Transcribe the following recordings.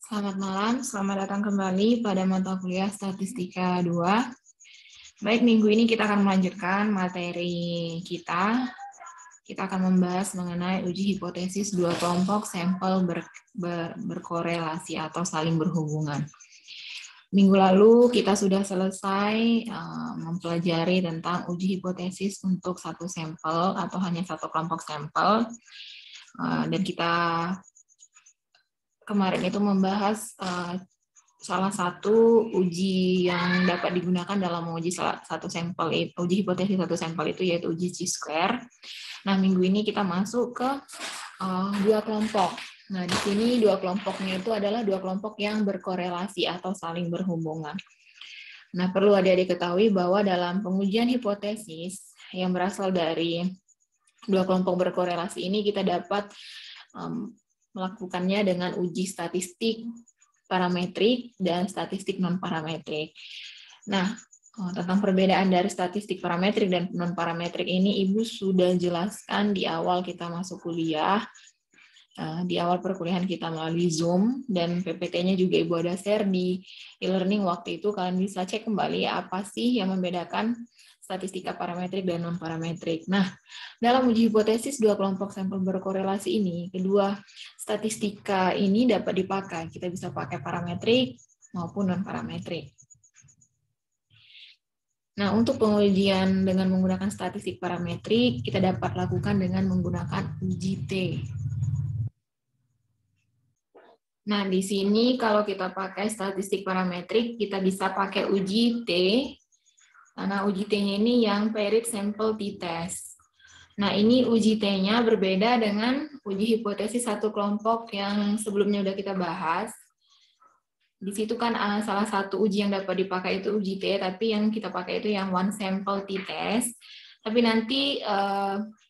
Selamat malam, selamat datang kembali pada mata kuliah Statistika 2. Baik, minggu ini kita akan melanjutkan materi kita. Kita akan membahas mengenai uji hipotesis dua kelompok sampel berkorelasi atau saling berhubungan. Minggu lalu kita sudah selesai mempelajari tentang uji hipotesis untuk satu sampel atau hanya satu kelompok sampel. Dan kita kemarin itu membahas salah satu uji yang dapat digunakan dalam menguji satu sampel, uji hipotesis satu sampel itu yaitu uji chi-square. Nah, minggu ini kita masuk ke dua kelompok. Nah, di sini dua kelompoknya itu adalah dua kelompok yang berkorelasi atau saling berhubungan. Nah, perlu adik-adik ketahui bahwa dalam pengujian hipotesis yang berasal dari dua kelompok berkorelasi ini kita dapat melakukannya dengan uji statistik parametrik dan statistik non-parametrik. Nah, tentang perbedaan dari statistik parametrik dan non-parametrik ini Ibu sudah jelaskan di awal kita masuk kuliah, di awal perkuliahan kita melalui Zoom, dan PPT-nya juga Ibu ada share di e-learning waktu itu. Kalian bisa cek kembali apa sih yang membedakan statistika parametrik dan non-parametrik. Nah, dalam uji hipotesis dua kelompok sampel berkorelasi ini, kedua statistika ini dapat dipakai. Kita bisa pakai parametrik maupun non-parametrik. Nah, untuk pengujian dengan menggunakan statistik parametrik, kita dapat lakukan dengan menggunakan uji T. Nah, di sini kalau kita pakai statistik parametrik, kita bisa pakai uji T, karena uji T-nya ini yang paired sample t-test. Nah, ini uji T-nya berbeda dengan uji hipotesis satu kelompok yang sebelumnya udah kita bahas. Di situ kan salah satu uji yang dapat dipakai itu uji T, tapi yang kita pakai itu yang one sample t-test. Tapi nanti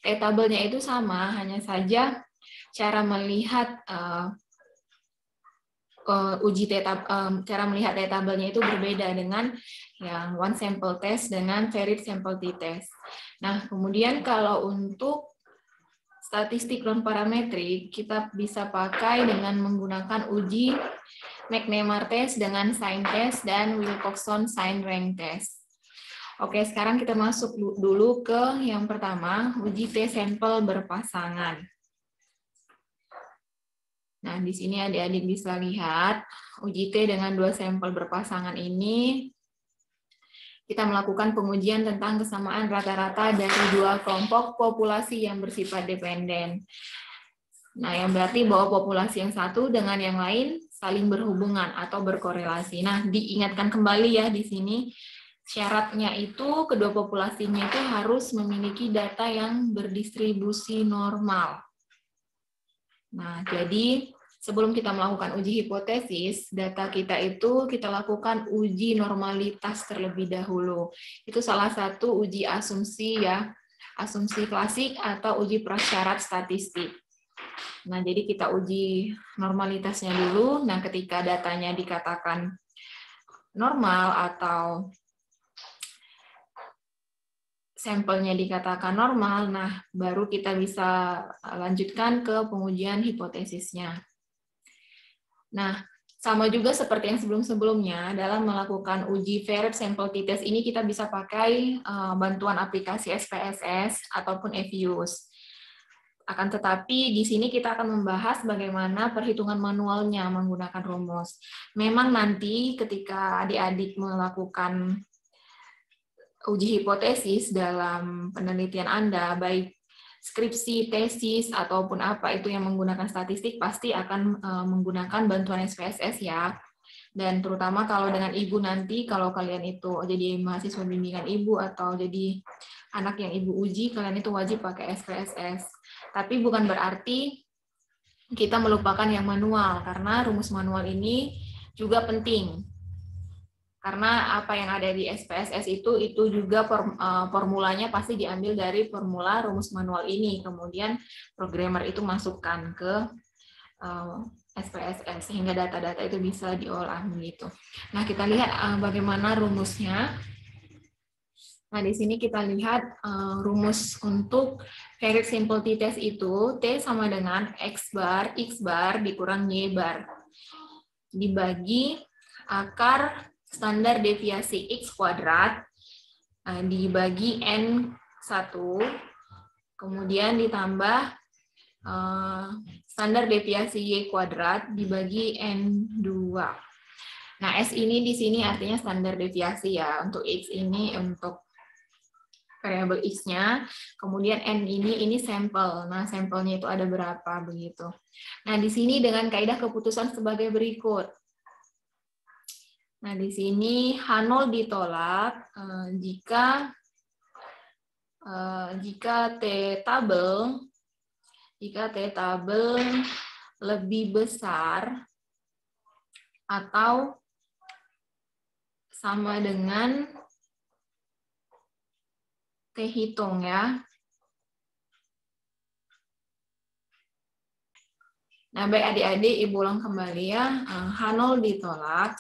T-tabelnya itu sama, hanya saja cara melihat cara melihat T-tabelnya itu berbeda dengan yang one sample test dengan varied sample t-test. Nah, kemudian kalau untuk statistik non-parametrik, kita bisa pakai dengan menggunakan uji McNemar test dengan sign test dan Wilcoxon sign rank test. Oke, sekarang kita masuk dulu ke yang pertama, uji T sampel berpasangan. Nah, di sini adik-adik bisa lihat uji T dengan dua sampel berpasangan ini. Kita melakukan pengujian tentang kesamaan rata-rata dari dua kelompok populasi yang bersifat dependen. Nah, yang berarti bahwa populasi yang satu dengan yang lain saling berhubungan atau berkorelasi. Nah, diingatkan kembali ya di sini, syaratnya itu kedua populasinya itu harus memiliki data yang berdistribusi normal. Nah, jadi sebelum kita melakukan uji hipotesis, data kita itu kita lakukan uji normalitas terlebih dahulu. Itu salah satu uji asumsi ya, asumsi klasik atau uji prasyarat statistik. Nah, jadi kita uji normalitasnya dulu. Nah, ketika datanya dikatakan normal atau sampelnya dikatakan normal, nah baru kita bisa lanjutkan ke pengujian hipotesisnya. Nah, sama juga seperti yang sebelum-sebelumnya, dalam melakukan uji varied sample t-test ini kita bisa pakai bantuan aplikasi SPSS ataupun EVIUS. Akan tetapi di sini kita akan membahas bagaimana perhitungan manualnya menggunakan rumus. Memang nanti ketika adik-adik melakukan uji hipotesis dalam penelitian Anda, baik skripsi, tesis, ataupun apa itu yang menggunakan statistik, pasti akan menggunakan bantuan SPSS ya. Dan terutama kalau dengan ibu nanti, kalau kalian itu jadi mahasiswa bimbingan ibu atau jadi anak yang ibu uji, kalian itu wajib pakai SPSS. Tapi bukan berarti kita melupakan yang manual, karena rumus manual ini juga penting. Karena apa yang ada di SPSS itu juga formulanya pasti diambil dari formula rumus manual ini. Kemudian programmer itu masukkan ke SPSS, sehingga data-data itu bisa diolah begitu. Nah, kita lihat bagaimana rumusnya. Nah, di sini kita lihat rumus untuk varied simple t-test itu, T sama dengan X bar dikurang Y bar. dibagi akar standar deviasi X kuadrat dibagi N1, kemudian ditambah standar deviasi Y kuadrat dibagi N2. Nah, S ini di sini artinya standar deviasi ya. Untuk X ini untuk variabel X-nya. Kemudian N ini sampel. Nah, sampelnya itu ada berapa begitu. Nah, di sini dengan kaidah keputusan sebagai berikut. Nah, di sini H0 ditolak jika T tabel lebih besar atau sama dengan T hitung ya. Nah, baik adik-adik, Ibu ulang kembali ya. H0 ditolak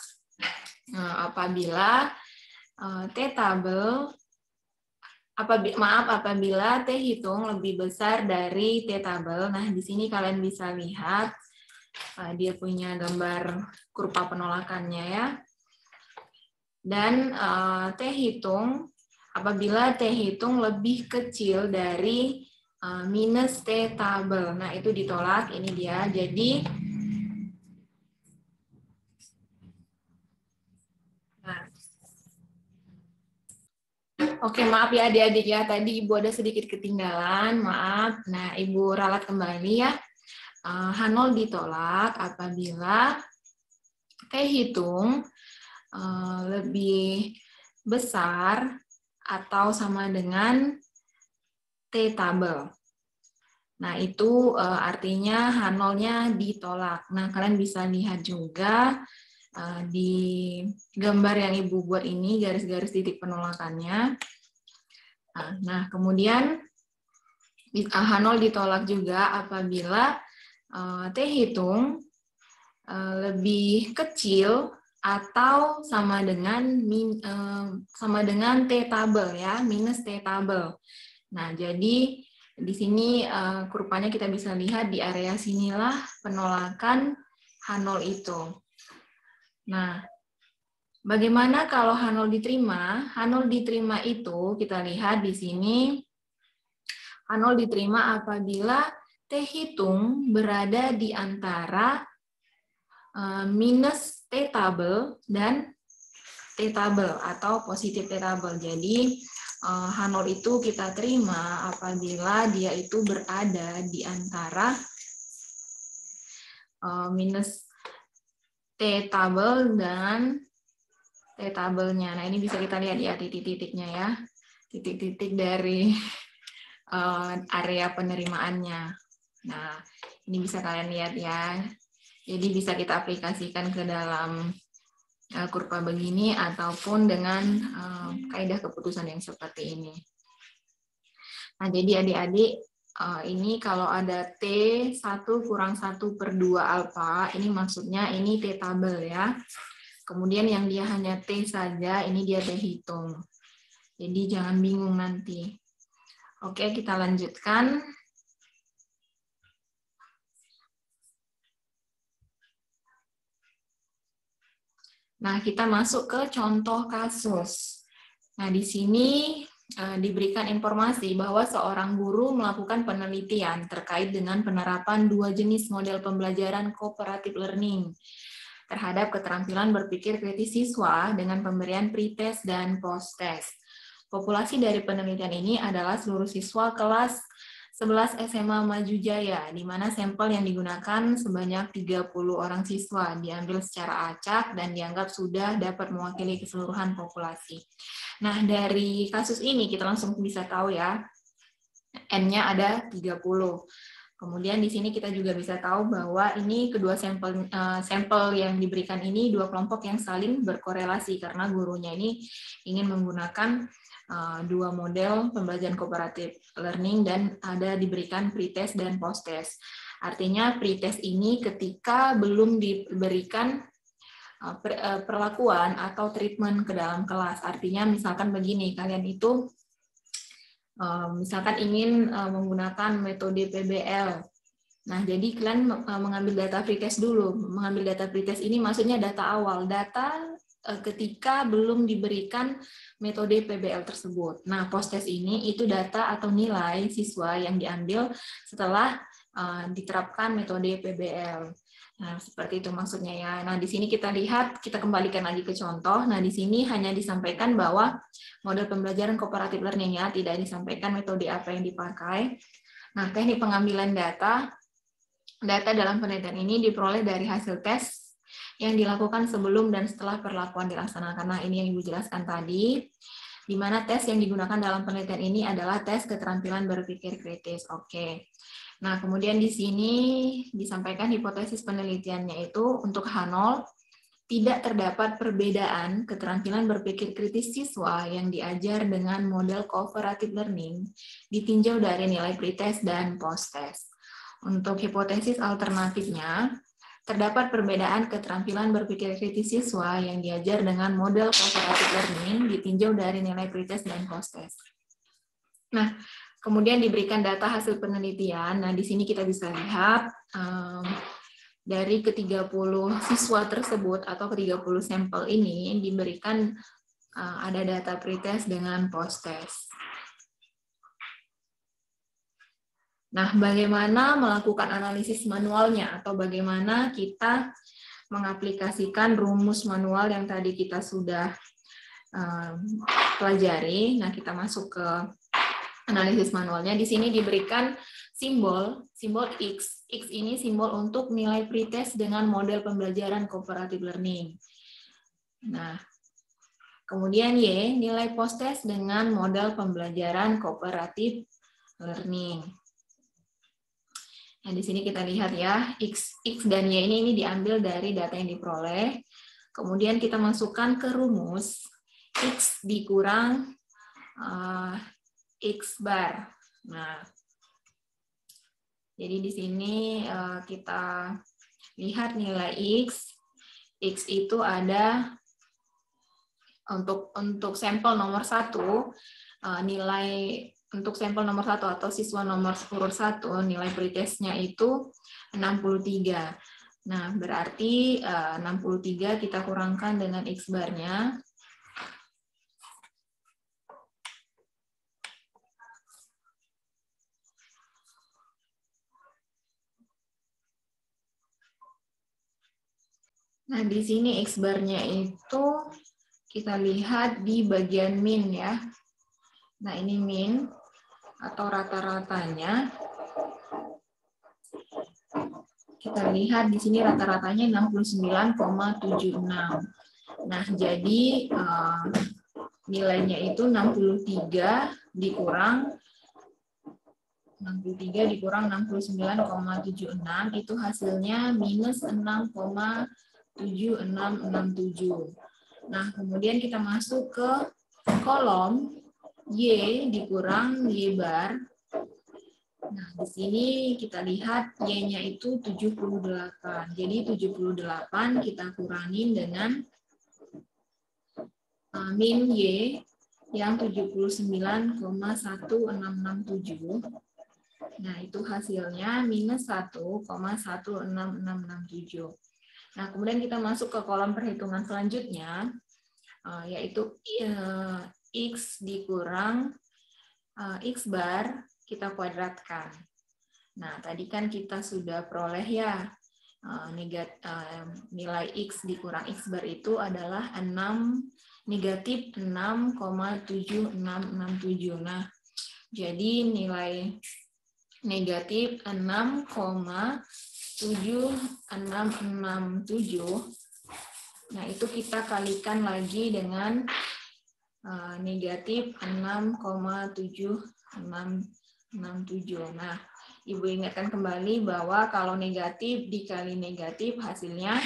apabila T tabel apabila T hitung lebih besar dari T tabel. Nah, di sini kalian bisa lihat dia punya gambar kurva penolakannya ya. Dan apabila T hitung lebih kecil dari minus T tabel. Nah, itu ditolak, ini dia. Jadi oke, maaf ya adik-adik ya, tadi Ibu ada sedikit ketinggalan, maaf. Nah, Ibu ralat kembali ya. H0 ditolak apabila T hitung lebih besar atau sama dengan T tabel. Nah, itu artinya H0-nya ditolak. Nah, kalian bisa lihat juga di gambar yang Ibu buat ini, garis-garis titik penolakannya. Nah, kemudian H0 ditolak juga apabila T hitung lebih kecil atau sama dengan T tabel ya, minus T tabel. Nah, jadi di sini kurvanya kita bisa lihat di area sinilah penolakan H0 itu. Nah, bagaimana kalau H0 diterima? H0 diterima itu kita lihat di sini. H0 diterima apabila T hitung berada di antara minus T tabel dan T tabel atau positif T tabel. Jadi H0 itu kita terima apabila dia itu berada di antara minus T tabel dan T tabelnya. Nah, ini bisa kita lihat ya titik-titiknya ya. Titik-titik dari area penerimaannya. Nah, ini bisa kalian lihat ya. Jadi bisa kita aplikasikan ke dalam kurva begini ataupun dengan kaidah keputusan yang seperti ini. Nah, jadi adik-adik, ini kalau ada T 1 kurang 1/2 alfa, ini maksudnya ini T tabel ya. Kemudian yang dia hanya T saja, ini dia T hitung. Jadi jangan bingung nanti. Oke, kita lanjutkan. Nah, kita masuk ke contoh kasus. Nah, di sini diberikan informasi bahwa seorang guru melakukan penelitian terkait dengan penerapan 2 jenis model pembelajaran cooperative learning terhadap keterampilan berpikir kritis siswa dengan pemberian pretest dan posttest. Populasi dari penelitian ini adalah seluruh siswa kelas 11 SMA Maju Jaya, di mana sampel yang digunakan sebanyak 30 orang siswa, diambil secara acak dan dianggap sudah dapat mewakili keseluruhan populasi. Nah, dari kasus ini kita langsung bisa tahu ya, N-nya ada 30. Kemudian di sini kita juga bisa tahu bahwa ini kedua sampel yang diberikan ini dua kelompok yang saling berkorelasi karena gurunya ini ingin menggunakan dua model pembelajaran cooperative learning dan ada diberikan pretest dan posttest. Artinya pretest ini ketika belum diberikan perlakuan atau treatment ke dalam kelas. Artinya misalkan begini, kalian itu misalkan ingin menggunakan metode PBL. Nah, jadi kalian mengambil data pretest dulu. Mengambil data pretest ini maksudnya data awal, data ketika belum diberikan metode PBL tersebut. Nah, post-test ini itu data atau nilai siswa yang diambil setelah diterapkan metode PBL. Nah, seperti itu maksudnya ya. Nah, di sini kita lihat, kita kembalikan lagi ke contoh. Nah, di sini hanya disampaikan bahwa model pembelajaran cooperative learning-nya tidak disampaikan metode apa yang dipakai. Nah, teknik pengambilan data dalam penelitian ini diperoleh dari hasil tes yang dilakukan sebelum dan setelah perlakuan dilaksanakan. Nah, ini yang Ibu jelaskan tadi, di mana tes yang digunakan dalam penelitian ini adalah tes keterampilan berpikir kritis. Oke. Nah, kemudian di sini disampaikan hipotesis penelitiannya itu untuk H0, tidak terdapat perbedaan keterampilan berpikir kritis siswa yang diajar dengan model cooperative learning ditinjau dari nilai pretest dan post-test. Untuk hipotesis alternatifnya, terdapat perbedaan keterampilan berpikir kritis siswa yang diajar dengan model cooperative learning ditinjau dari nilai pretest dan post-test. Nah, kemudian diberikan data hasil penelitian. Nah, di sini kita bisa lihat dari ke-30 siswa tersebut atau ke-30 sampel ini diberikan ada data pretest dengan post-test. Nah, bagaimana melakukan analisis manualnya atau bagaimana kita mengaplikasikan rumus manual yang tadi kita sudah pelajari. Nah, kita masuk ke analisis manualnya. Di sini diberikan simbol X. X ini simbol untuk nilai pretest dengan model pembelajaran cooperative learning. Nah, kemudian Y, nilai post-test dengan model pembelajaran cooperative learning. Nah, di sini kita lihat ya, X dan Y ini diambil dari data yang diperoleh. Kemudian kita masukkan ke rumus, X dikurang X bar. Nah, jadi di sini kita lihat nilai X. X itu ada untuk sampel nomor 1, nilai untuk sampel nomor 1 atau siswa nomor urut 1, nilai pretestnya itu 63. Nah, berarti 63 kita kurangkan dengan X bar-nya. Nah, di sini X bar-nya itu kita lihat di bagian min ya. Nah, ini min atau rata-ratanya. Kita lihat di sini rata-ratanya 69,76. Nah, jadi nilainya itu 63 dikurang 69,76 itu hasilnya minus 6,7667. Nah, kemudian kita masuk ke kolom Y dikurang Y bar. Nah, di sini kita lihat Y-nya itu 78. Jadi 78 kita kurangin dengan min Y yang 79,1667. Nah, itu hasilnya minus 1,1667. Nah, kemudian kita masuk ke kolom perhitungan selanjutnya, yaitu X dikurang X bar, kita kuadratkan. Nah, tadi kan kita sudah peroleh ya, nilai X dikurang X bar itu adalah negatif 6,7667. Nah, jadi nilai negatif 6,7667. Nah, itu kita kalikan lagi dengan negatif 6,7667. Nah, Ibu ingatkan kembali bahwa kalau negatif dikali negatif hasilnya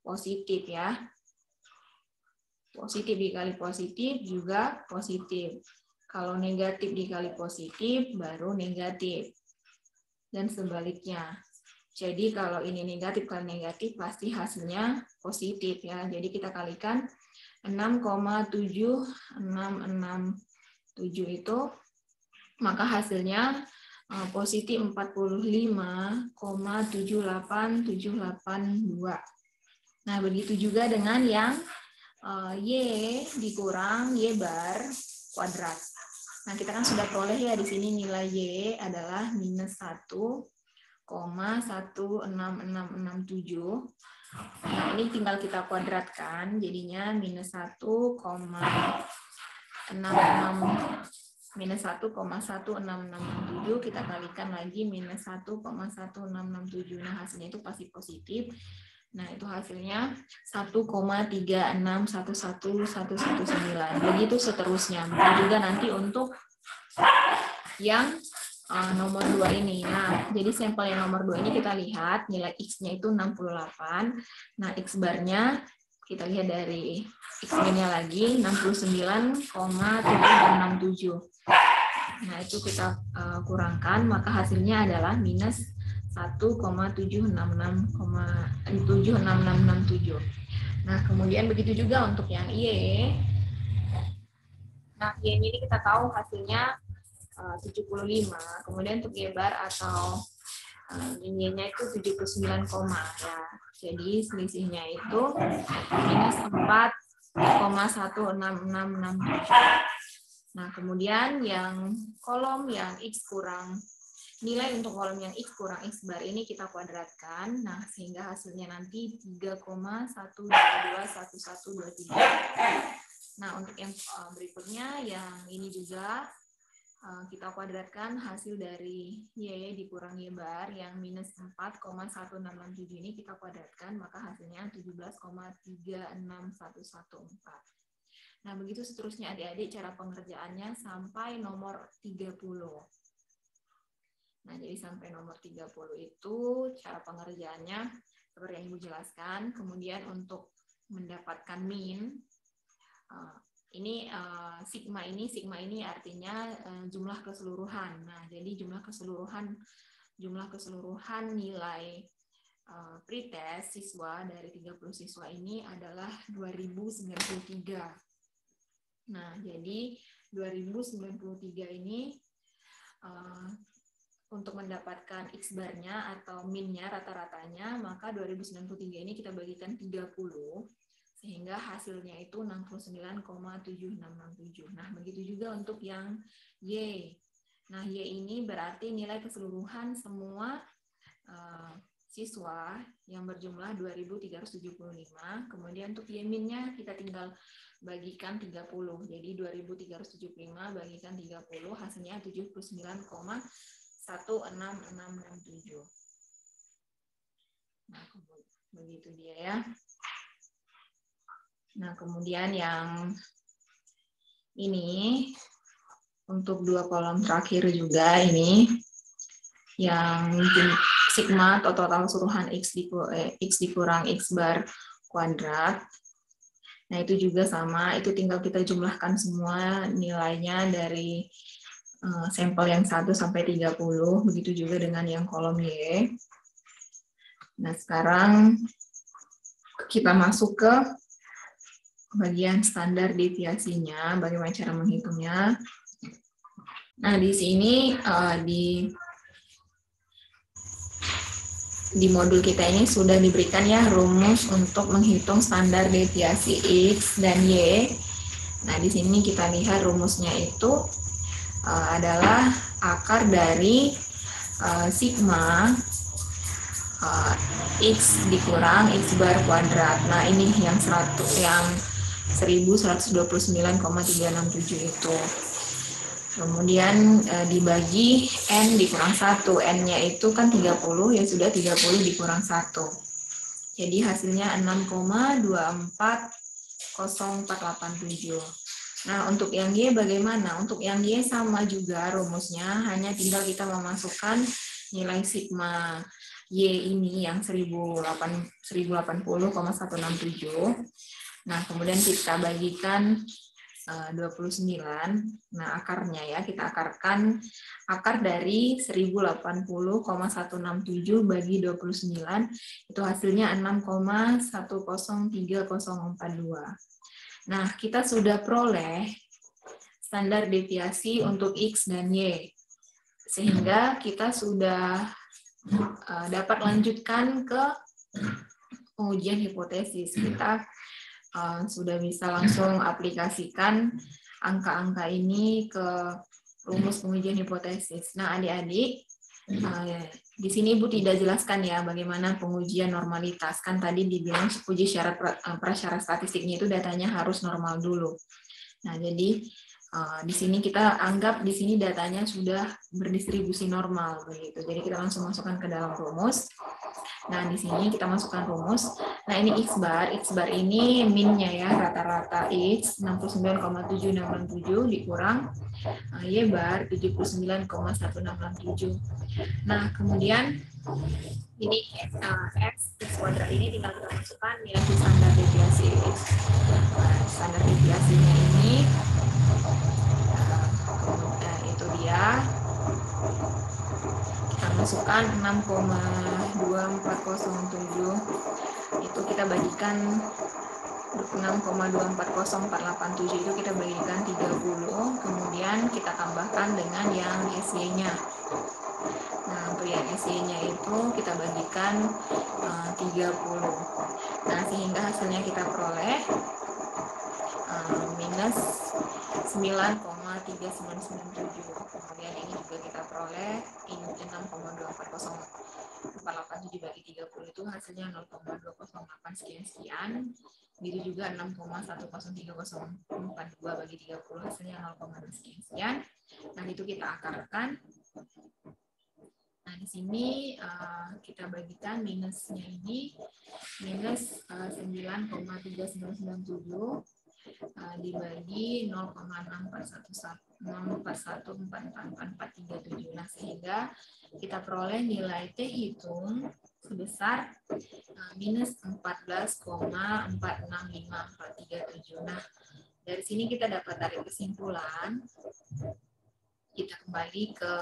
positif ya. Positif dikali positif juga positif. Kalau negatif dikali positif baru negatif. Dan sebaliknya. Jadi kalau ini negatif kali negatif pasti hasilnya positif ya. Jadi kita kalikan 6,7667 itu, maka hasilnya positif 45,78782. Nah, begitu juga dengan yang Y dikurang Y bar kuadrat. Nah, kita kan sudah peroleh ya di sini nilai Y adalah minus 1,16667. Nah, ini tinggal kita kuadratkan, jadinya minus 1,1667, kita kalikan lagi minus 1,1667. Nah, hasilnya itu pasti positif. Nah, itu hasilnya 1,36111119. Begitu seterusnya. Begitu juga nanti untuk yang nomor 2 ini. Nah, jadi sampel yang nomor 2 ini kita lihat nilai X-nya itu 68. Nah, X barnya kita lihat dari X-nya lagi 69,767. Nah, itu kita kurangkan, maka hasilnya adalah minus 1,766,76667. Nah, kemudian begitu juga untuk yang Y. Nah, Y ini kita tahu hasilnya 75. Kemudian untuk Y bar atau Y-nya itu 79, ya. Jadi selisihnya itu minus 4,16667. Nah, kemudian yang kolom yang X kurang, nilai untuk kolom yang X kurang X bar ini kita kuadratkan. Nah, sehingga hasilnya nanti 3,1221123. Nah, untuk yang berikutnya, yang ini juga kita kuadratkan hasil dari Y dikurang Y bar yang minus 4,1667 ini kita kuadratkan, maka hasilnya 17,36114. Nah, begitu seterusnya adik-adik cara pengerjaannya sampai nomor 30. Nah, jadi sampai nomor 30 itu cara pengerjaannya seperti yang Ibu jelaskan. Kemudian untuk mendapatkan min, ini sigma ini artinya jumlah keseluruhan. Nah, jadi jumlah keseluruhan nilai pretest siswa dari 30 siswa ini adalah 2093. Nah, jadi 2093 ini untuk mendapatkan X bar-nya atau min-nya rata-ratanya, maka 2093 ini kita bagikan 30, sehingga hasilnya itu 69,7667. Nah, begitu juga untuk yang Y. Nah, Y ini berarti nilai keseluruhan semua siswa yang berjumlah 2375. Kemudian untuk Y-min-nya kita tinggal bagikan 30. Jadi 2375 bagikan 30, hasilnya 79,16667. Nah, begitu dia ya. Nah, kemudian yang ini untuk 2 kolom terakhir juga ini yang sigma atau total keseluruhan X dikurang X bar kuadrat. Nah, itu juga sama, itu tinggal kita jumlahkan semua nilainya dari sampel yang 1 sampai 30, begitu juga dengan yang kolom Y. Nah, sekarang kita masuk ke bagian standar deviasinya, bagaimana cara menghitungnya. Nah, di sini di modul kita ini sudah diberikan ya rumus untuk menghitung standar deviasi X dan Y. Nah, di sini kita lihat rumusnya itu adalah akar dari sigma X dikurang X bar kuadrat. Nah, ini yang 1129,367 itu. Kemudian dibagi N dikurang 1. N-nya itu kan 30, ya sudah 30 dikurang 1. Jadi hasilnya 6,240487. Nah, untuk yang Y bagaimana? Untuk yang Y sama juga rumusnya, hanya tinggal kita memasukkan nilai sigma Y ini yang 1080,167. Nah, kemudian kita bagikan 29. Nah, akarnya ya, kita akarkan akar dari 1080,167 bagi 29, itu hasilnya 6,103042. Nah, kita sudah peroleh standar deviasi untuk X dan Y. Sehingga kita sudah dapat lanjutkan ke pengujian hipotesis. Kita sudah bisa langsung aplikasikan angka-angka ini ke rumus pengujian hipotesis. Nah, adik-adik, di sini Ibu tidak jelaskan ya bagaimana pengujian normalitas. Kan tadi dibilang uji syarat prasyarat statistiknya itu datanya harus normal dulu. Nah, jadi di sini kita anggap di sini datanya sudah berdistribusi normal begitu. Jadi kita langsung masukkan ke dalam rumus. Nah, di sini kita masukkan rumus. Nah, ini X bar ini min-nya ya, rata-rata X 69,7667 dikurang Y bar 79,1667. Nah, kemudian ini X kuadrat ini tinggal kita masukkan nilai standar deviasi X. Standar deviasinya ini itu dia, kita masukkan 6,24007, itu kita bagikan 6,240487 itu kita bagikan 30, kemudian kita tambahkan dengan yang SY-nya. Nah, untuk yang SY-nya itu kita bagikan 30. Nah, sehingga hasilnya kita peroleh minus 9,3997. Kemudian ini juga kita peroleh 6,24048 bagi 30 itu hasilnya 0,208 sekian-sekian. Begitu juga 6,10342 bagi 30 hasilnya 0,2 sekian-sekian. Nah, itu kita akarkan. Nah, di sini kita bagikan minusnya ini minus 9,3997 dibagi 0,641444437. Nah, sehingga kita peroleh nilai T hitung sebesar minus 14,465437. Nah, dari sini kita dapat tarik kesimpulan. Kita kembali ke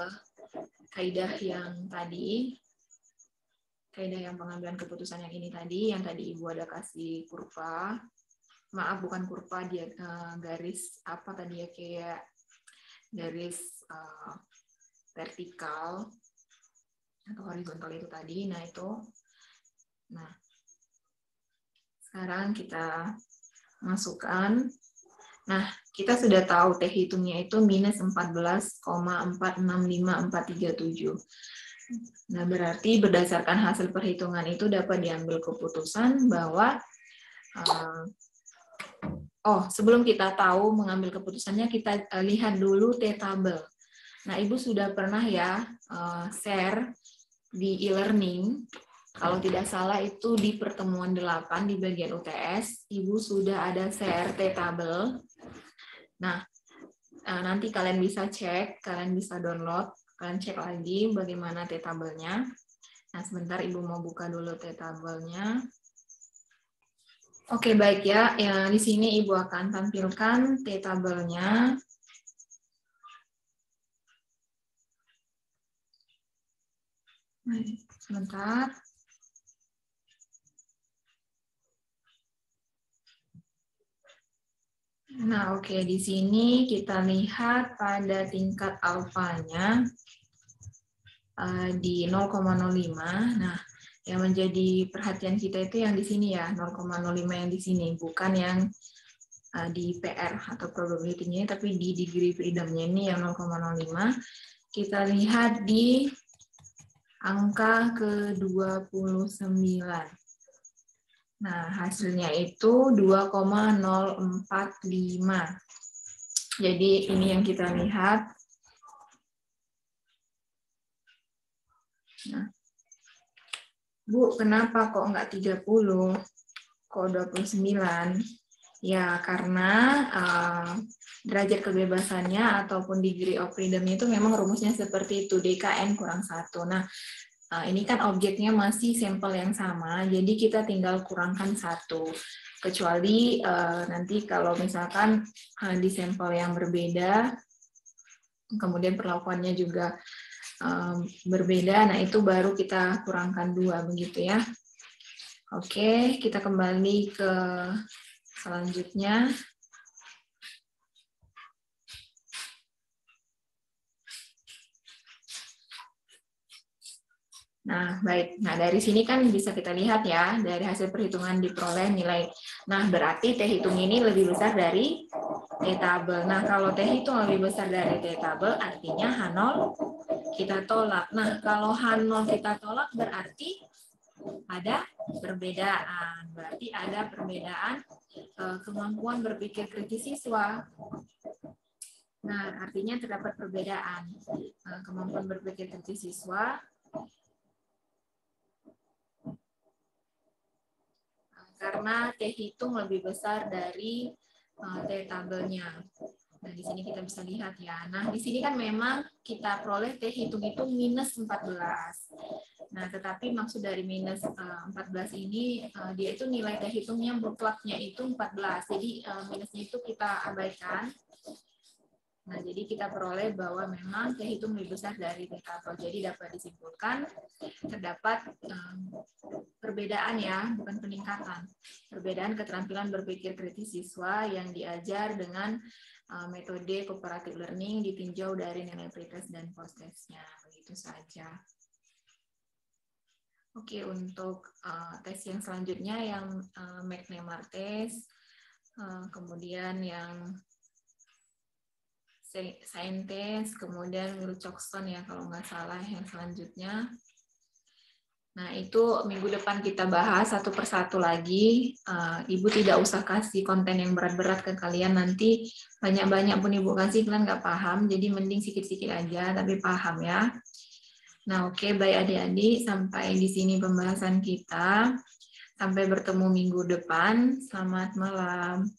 kaidah yang tadi, kaidah yang pengambilan keputusan yang ini tadi, yang tadi Ibu ada kasih kurva. Maaf, bukan kurva, dia garis apa tadi ya, kayak garis vertikal atau horizontal itu tadi. Nah, itu. Nah, sekarang kita masukkan. Nah, kita sudah tahu T hitungnya itu minus 14,465437. Nah, berarti berdasarkan hasil perhitungan itu dapat diambil keputusan bahwa sebelum kita tahu mengambil keputusannya, kita lihat dulu T-tabel. Nah, Ibu sudah pernah ya share di e-learning, kalau tidak salah itu di pertemuan 8 di bagian UTS, Ibu sudah ada share T-tabel. Nah, nanti kalian bisa cek, kalian bisa download, kalian cek lagi bagaimana T-tabelnya. Nah, sebentar Ibu mau buka dulu T-tabelnya. Oke, baik ya. Di sini Ibu akan tampilkan T-tabelnya. Sebentar. Nah, oke, di sini kita lihat pada tingkat alfanya di 0,05. Nah, yang menjadi perhatian kita itu yang di sini ya, 0,05 yang di sini, bukan yang di PR atau probability-nya, tapi di degree freedom-nya ini yang 0,05. Kita lihat di angka ke-29. Nah, hasilnya itu 2,045. Jadi ini yang kita lihat. Nah, Bu, kenapa kok nggak 30? Kok 29? Ya, karena derajat kebebasannya ataupun degree of freedom itu memang rumusnya seperti itu, DKN kurang 1. Nah, ini kan objeknya masih sampel yang sama, jadi kita tinggal kurangkan 1. Kecuali nanti kalau misalkan di sampel yang berbeda, kemudian perlakuannya juga berbeda, nah itu baru kita kurangkan 2 begitu ya. Oke, kita kembali ke selanjutnya. Nah, baik. Nah, dari sini kan bisa kita lihat ya, dari hasil perhitungan diperoleh nilai. Nah, berarti T hitung ini lebih besar dari T tabel. Nah, kalau T hitung lebih besar dari T tabel, artinya H0 kita tolak. Nah, kalau H0 kita tolak berarti ada perbedaan. Berarti ada perbedaan kemampuan berpikir kritis siswa. Nah, artinya terdapat perbedaan kemampuan berpikir kritis siswa karena T hitung lebih besar dari T tabelnya. Nah, di sini kita bisa lihat ya. Nah, di sini kan memang kita peroleh T hitung itu minus 14. Nah, tetapi maksud dari minus 14 ini, dia itu nilai T hitungnya mutlaknya itu 14. Jadi, minusnya itu kita abaikan. Nah, jadi kita peroleh bahwa memang T hitung lebih besar dari T tabel. Jadi dapat disimpulkan terdapat perbedaan ya, bukan peningkatan. Perbedaan keterampilan berpikir kritis siswa yang diajar dengan metode cooperative learning ditinjau dari nilai pretest dan post-testnya. Begitu saja. Oke, untuk tes yang selanjutnya yang McNemar test, kemudian yang Saintes, kemudian Wilcoxon ya kalau nggak salah yang selanjutnya. Nah, itu minggu depan kita bahas satu persatu lagi. Ibu tidak usah kasih konten yang berat-berat ke kalian, nanti banyak-banyak pun Ibu kasih, kalian nggak paham, jadi mending sikit-sikit aja, tapi paham ya. Nah, oke, baik adik-adik, sampai di sini pembahasan kita. Sampai bertemu minggu depan, selamat malam.